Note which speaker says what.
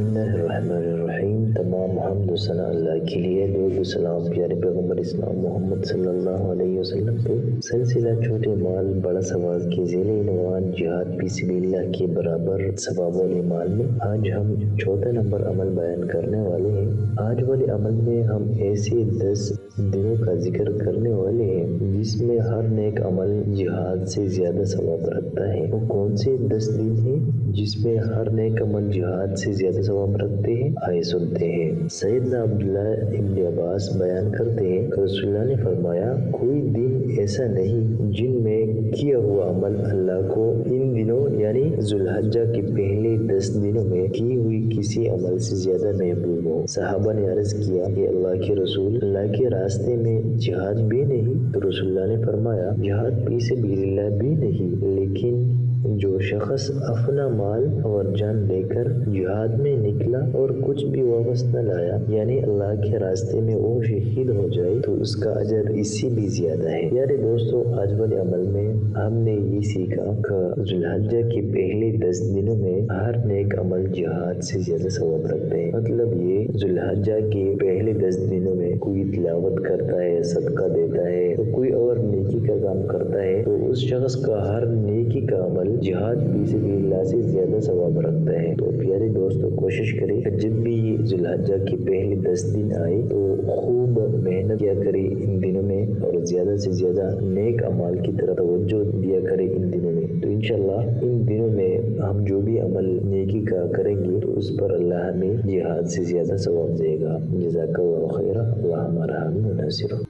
Speaker 1: बिस्मिल्लाहिर्रहमानिर्रहीम। तमाम हम्द सना अल्लाह के लिए, दुरूद व सलाम प्यारे पैगम्बर इस्लाम मोहम्मद सल्लल्लाहु अलैहि वसल्लम पे। सिलसिला छोटे माल बड़ा सवाब के ज़ेले इनवान जिहाद फी सबिलिल्लाह के बराबर सवाब वाले माल में आज हम चौथा नंबर अमल बयान करने वाले हैं। आज वाले अमल में हम ऐसे 10 दिनों का जिक्र करने वाले हैं जिसमें हर नेक अमल जिहाद से ज्यादा सवाब रखता है। वो कौन से 10 दिन हैं जिसमें हर नेक अमल जिहाद से ज्यादा सवाब रखते हैं? आइए सुनते हैं। सैयदना अब्दुल्लाह इब्न अब्बास बयान करते हैं कि रसूलुल्लाह ने फरमाया, कोई दिन ऐसा नहीं जिनमें किया हुआ अमल अल्लाह को इन दिनों यानी जुल्हज्जा के पहले 10 दिनों में की हुई किसी अमल से ज्यादा महबूब हो। सहाबा ने अर्ज किया कि अल्लाह के रसूल, अल्लाह के रास्ते में जिहाद भी नहीं? तो रसूलुल्लाह ने फरमाया, जिहाद फी सबिलिल्लाह भी नहीं, लेकिन जो शख्स अपना माल और जान लेकर जिहाद में निकला और कुछ भी वापस न लाया यानी अल्लाह के रास्ते में वो शहीद हो जाए तो उसका अजर इससे भी ज्यादा है। यारे दोस्तों, आज वाले अमल में हमने ये सीखा कि जुल्हज्जा के पहले 10 दिनों में हर नेक अमल जिहाद से ज्यादा सवाब रखते हैं। मतलब ये जुल्हज्जा के पहले 10 दिनों में कोई तिलावत करता है, सदका देता है, तो कोई और नेकी का काम करता है तो उस शख्स का हर नेकी का अमल जिहाद फी सबिलिल्लाह से ज्यादा सवाब रखता है। तो प्यारे दोस्तों, कोशिश करें कि जब भी ये जुल्हज्जा के पहले 10 दिन आए तो खूब मेहनत किया करें इन दिनों में और ज्यादा से ज्यादा नेक अमाल की तरफ तवज्जो दिया करें इन दिनों में। तो इंशाल्लाह इन दिनों में हम जो भी अमल नेकी का करेंगे तो उस पर अल्लाह हमें जिहाद से ज्यादा सवाब देगा। जज़ाकल्लाहु खैरा, अल्लाह हमारा हामी व नासिर।